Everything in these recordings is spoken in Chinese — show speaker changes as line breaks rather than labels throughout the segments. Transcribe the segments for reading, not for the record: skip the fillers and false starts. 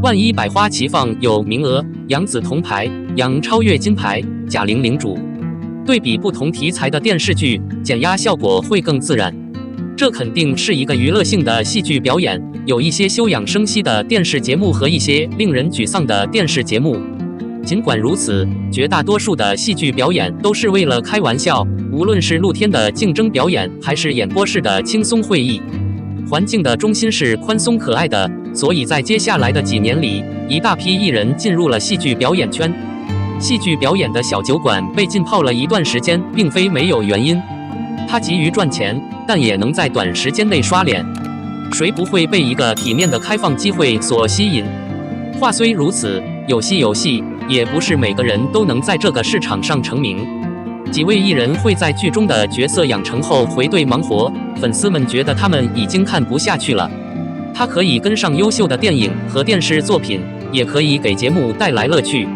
万一百花齐放有名额，杨紫铜牌，杨超越金牌，贾玲领主。对比不同题材的电视剧，减压效果会更自然。这肯定是一个娱乐性的戏剧表演，有一些休养生息的电视节目和一些令人沮丧的电视节目。尽管如此，绝大多数的戏剧表演都是为了开玩笑，无论是露天的竞争表演，还是演播室的轻松会议，环境的中心是宽松可爱的。所以在接下来的几年里，一大批艺人进入了戏剧表演圈。戏剧表演的小酒馆被浸泡了一段时间，并非没有原因。他急于赚钱，但也能在短时间内刷脸。谁不会被一个体面的开放机会所吸引？话虽如此，有戏，也不是每个人都能在这个市场上成名。几位艺人会在剧中的角色养成后回队忙活，粉丝们觉得他们已经看不下去了。他可以跟上优秀的电影和电视作品，也可以给节目带来乐趣。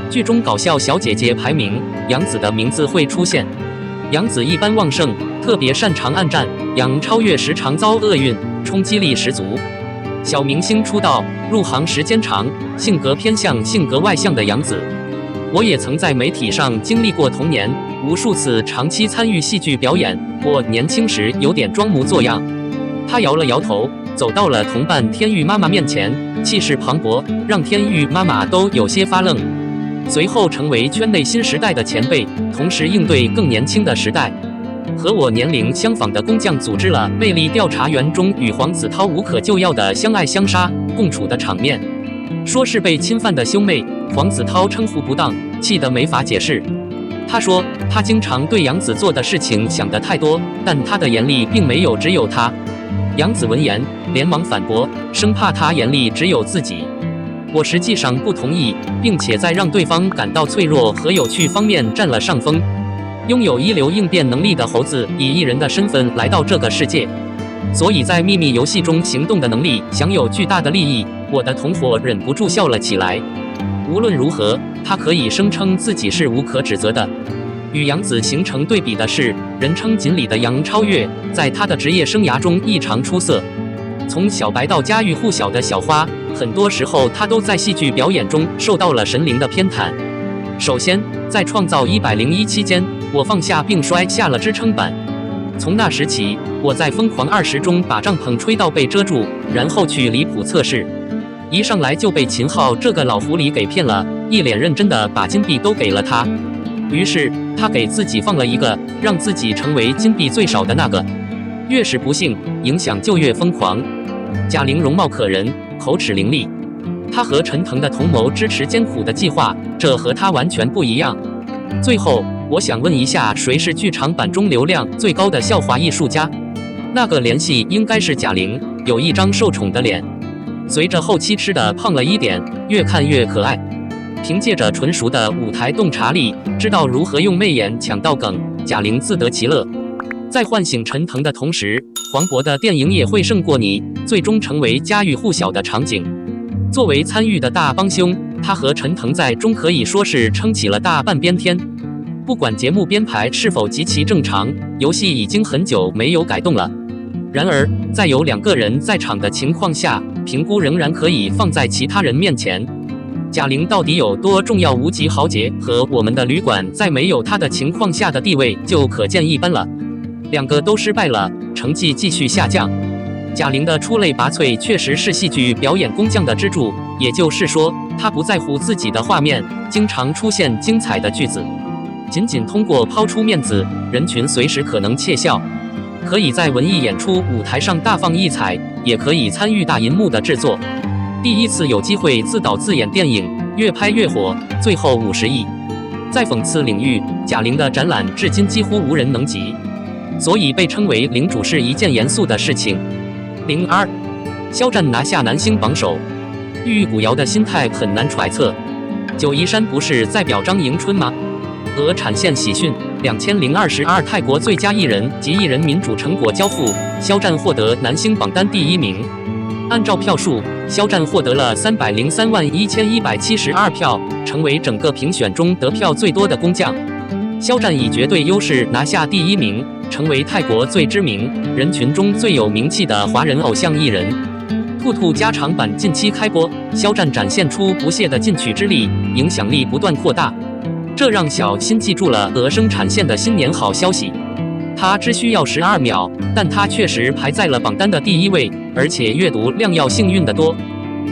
剧中搞笑小姐姐排名，杨紫的名字会出现。杨紫一般旺盛，特别擅长暗战，杨超越时常遭厄运，冲击力十足。小明星出道，入行时间长，性格偏向性格外向的杨紫。我也曾在媒体上经历过童年，无数次长期参与戏剧表演。我年轻时有点装模作样。他摇了摇头，走到了同伴天玉妈妈面前，气势磅礴，让天玉妈妈都有些发愣。随后成为圈内新时代的前辈，同时应对更年轻的时代。和我年龄相仿的工匠组织了《魅力调查员》中与黄子韬无可救药的相爱相杀共处的场面。说是被侵犯的兄妹，黄子韬称呼不当，气得没法解释。他说他经常对杨紫做的事情想得太多，但他的眼里并没有只有他。杨紫闻言连忙反驳，生怕他眼里只有自己。我实际上不同意，并且在让对方感到脆弱和有趣方面占了上风。拥有一流应变能力的猴子以艺人的身份来到这个世界，所以在秘密游戏中行动的能力享有巨大的利益。我的同伙忍不住笑了起来。无论如何，他可以声称自己是无可指责的。与杨紫形成对比的是，人称锦鲤的杨超越，在他的职业生涯中异常出色。从小白到家喻户晓的小花，很多时候他都在戏剧表演中受到了神灵的偏袒。首先，在创造101期间，我放下并摔下了支撑板。从那时起，我在疯狂20中把帐篷吹到被遮住，然后去离谱测试。一上来就被秦昊这个老狐狸给骗了，一脸认真的把金币都给了他。于是他给自己放了一个，让自己成为金币最少的那个。越是不幸，影响就越疯狂。贾玲容貌可人，口齿伶俐。她和陈腾的同谋支持艰苦的计划，这和她完全不一样。最后，我想问一下，谁是剧场版中流量最高的笑话艺术家？那个联系应该是贾玲，有一张受宠的脸。随着后期吃的胖了一点，越看越可爱。凭借着纯熟的舞台洞察力，知道如何用媚眼抢到梗，贾玲自得其乐。在唤醒陈腾的同时，黄渤的电影也会胜过你，最终成为家喻户晓的场景。作为参与的大帮凶，他和陈腾在中可以说是撑起了大半边天。不管节目编排是否极其正常，游戏已经很久没有改动了。然而，在有2个人在场的情况下，评估仍然可以放在其他人面前。贾玲到底有多重要？无极豪杰和我们的旅馆在没有她的情况下的地位就可见一斑了。2个都失败了，成绩继续下降。贾玲的出类拔萃确实是戏剧表演工匠的支柱，也就是说，她不在乎自己的画面，经常出现精彩的句子。仅仅通过抛出面子，人群随时可能窃笑。可以在文艺演出舞台上大放异彩，也可以参与大银幕的制作。第一次有机会自导自演电影，越拍越火，最后50亿。在讽刺领域，贾玲的展览至今几乎无人能及，所以被称为领主是一件严肃的事情。02，肖战拿下男星榜首，郁郁古瑶的心态很难揣测。九一山不是在表彰迎春吗？俄产线喜讯，2022泰国最佳艺人及艺人民主成果交付，肖战获得男星榜单第1名。按照票数，肖战获得了3031172票，成为整个评选中得票最多的工匠。肖战以绝对优势拿下第1名，成为泰国最知名、人群中最有名气的华人偶像艺人。兔兔加长版近期开播，肖战展现出不懈的进取之力，影响力不断扩大。这让小新记住了鹅生产线的新年好消息。他只需要12秒，但他确实排在了榜单的第1位，而且阅读量要幸运得多。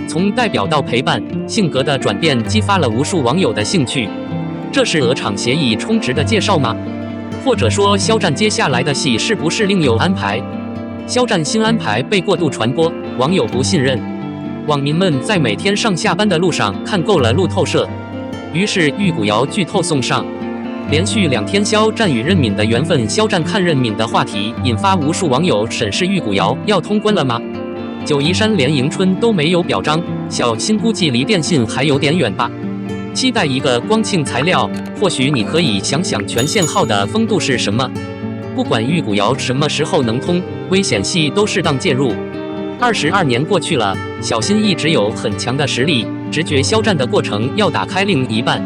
从代表到陪伴，性格的转变激发了无数网友的兴趣。这是鹅厂协议充值的介绍吗？或者说肖战接下来的戏是不是另有安排？肖战新安排被过度传播，网友不信任。网民们在每天上下班的路上看够了路透社，于是玉骨遥剧透送上。连续2天肖战与任敏的缘分，肖战看任敏的话题引发无数网友审视玉骨遥要通关了吗？九嶷山连迎春都没有表彰，小新估计离电信还有点远吧。期待一个光庆材料，或许你可以想想全限号的风度是什么。不管玉骨遥什么时候能通，危险系都适当介入。22年过去了，小新一直有很强的实力，直觉肖战的过程要打开另一半。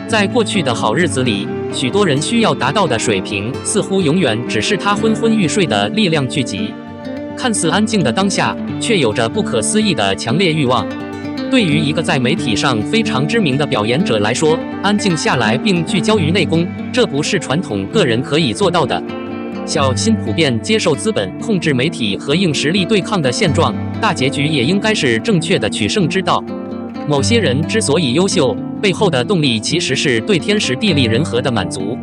在过去的好日子里，许多人需要达到的水平，似乎永远只是他昏昏欲睡的力量聚集。看似安静的当下，却有着不可思议的强烈欲望。对于一个在媒体上非常知名的表演者来说，安静下来并聚焦于内功，这不是传统个人可以做到的。小新普遍接受资本控制媒体和硬实力对抗的现状，大结局也应该是正确的取胜之道。某些人之所以优秀，背后的动力其实是对天时地利人和的满足。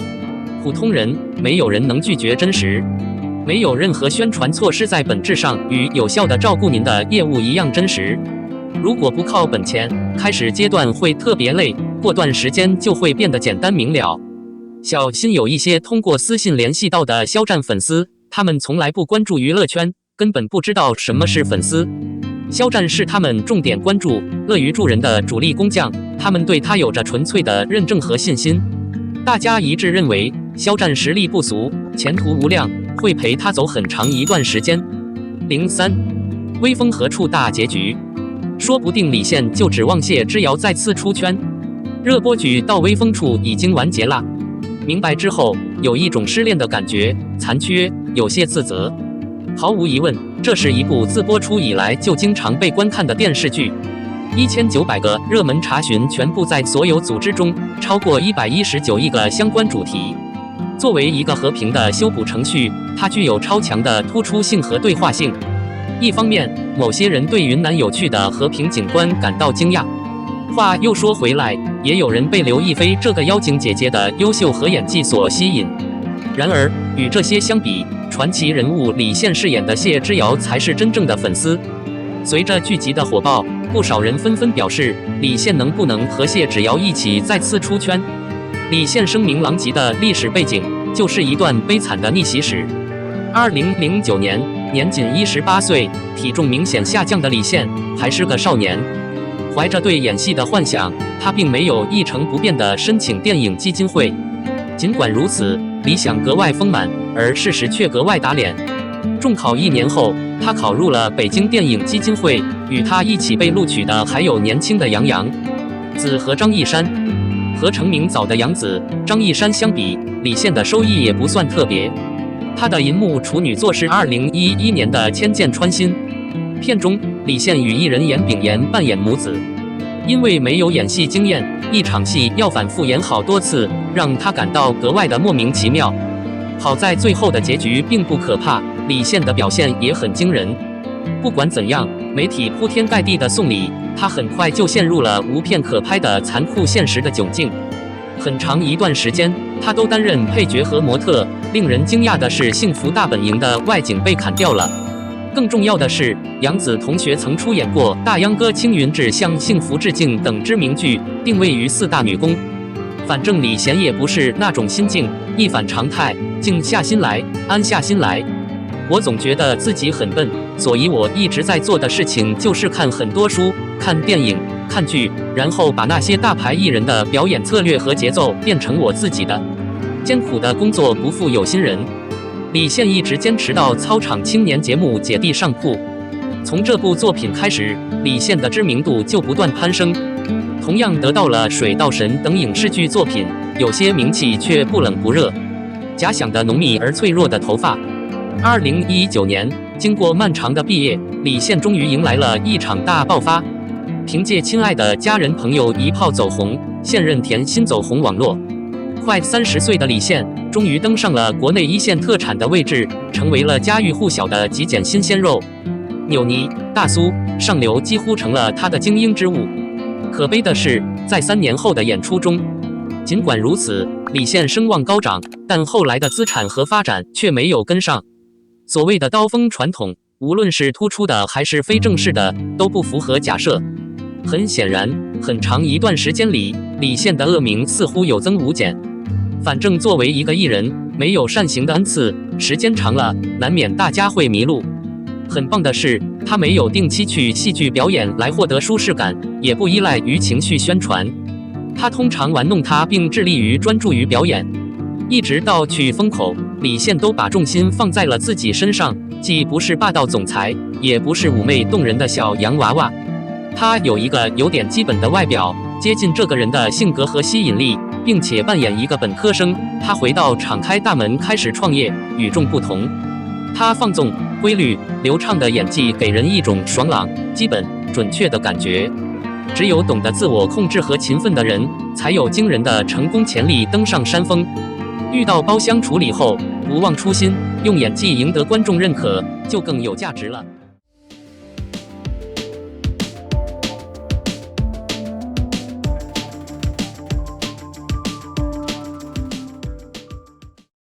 普通人，没有人能拒绝真实，没有任何宣传措施在本质上与有效的照顾您的业务一样真实。如果不靠本钱，开始阶段会特别累，过段时间就会变得简单明了。小新有一些通过私信联系到的肖战粉丝，他们从来不关注娱乐圈，根本不知道什么是粉丝。肖战是他们重点关注、乐于助人的主力工匠，他们对他有着纯粹的认证和信心。大家一致认为，肖战实力不俗，前途无量，会陪他走很长一段时间。03，微风何处大结局？说不定李现就指望谢之遥再次出圈。热播剧到微风处已经完结了。明白之后，有一种失恋的感觉，残缺，有些自责。毫无疑问，这是一部自播出以来就经常被观看的电视剧。1900个热门查询全部在所有组织中，超过119亿个相关主题。作为一个和平的修补程序，它具有超强的突出性和对话性。一方面，某些人对云南有趣的和平景观感到惊讶。话又说回来，也有人被刘亦菲这个妖精姐姐的优秀和演技所吸引。然而，与这些相比，传奇人物李现饰演的谢之遥才是真正的粉丝。随着剧集的火爆，不少人纷纷表示，李现能不能和谢之遥一起再次出圈？李现声名狼藉的历史背景，就是一段悲惨的逆袭史。2009年，年仅18岁，体重明显下降的李现还是个少年。怀着对演戏的幻想，他并没有一成不变地申请电影基金会。尽管如此，理想格外丰满，而事实却格外打脸。重考1年后，他考入了北京电影基金会，与他一起被录取的还有年轻的杨洋子和张一山。和成名早的杨子、张一山相比，李现的收益也不算特别。他的银幕处女作是2011年的《千箭穿心》。片中，李现与艺人严炳炎扮演母子。因为没有演戏经验，一场戏要反复演好多次，让他感到格外的莫名其妙。好在最后的结局并不可怕，李现的表现也很惊人。不管怎样，媒体铺天盖地的送礼，他很快就陷入了无片可拍的残酷现实的窘境。很长一段时间，他都担任配角和模特。令人惊讶的是，《幸福大本营》的外景被砍掉了。更重要的是，杨子同学曾出演过《大秧歌》《青云志》《向幸福致敬》等知名剧，定位于4大女工。反正李现也不是那种心境一反常态，静下心来，安下心来。我总觉得自己很笨，所以我一直在做的事情就是看很多书、看电影、看剧，然后把那些大牌艺人的表演策略和节奏变成我自己的。艰苦的工作不负有心人。李现一直坚持到操场青年节目姐弟上铺。从这部作品开始，李现的知名度就不断攀升。同样得到了《水稻神》等影视剧作品，有些名气却不冷不热。假想的浓密而脆弱的头发。2019年，经过漫长的毕业，李现终于迎来了一场大爆发。凭借《亲爱的家人朋友》一炮走红，现任甜心走红网络。快30岁的李现，终于登上了国内一线特产的位置，成为了家喻户晓的极简新鲜肉。扭捏、大酥、上流几乎成了他的精英之物。可悲的是，在3年后的演出中，尽管如此，李现声望高涨，但后来的资产和发展却没有跟上。所谓的刀锋传统，无论是突出的还是非正式的，都不符合假设。很显然，很长一段时间里，李现的恶名似乎有增无减。反正作为一个艺人，没有善行的恩赐，时间长了，难免大家会迷路。很棒的是，他没有定期去戏剧表演来获得舒适感，也不依赖于情绪宣传。他通常玩弄他，并致力于专注于表演。一直到去风口，李现都把重心放在了自己身上，既不是霸道总裁，也不是妩媚动人的小洋娃娃。他有一个有点基本的外表，接近这个人的性格和吸引力，并且扮演一个本科生。他回到敞开大门开始创业，与众不同。他放纵、规律、流畅的演技给人一种爽朗、基本、准确的感觉。只有懂得自我控制和勤奋的人，才有惊人的成功潜力登上山峰。遇到包厢处理后，不忘初心，用演技赢得观众认可，就更有价值了。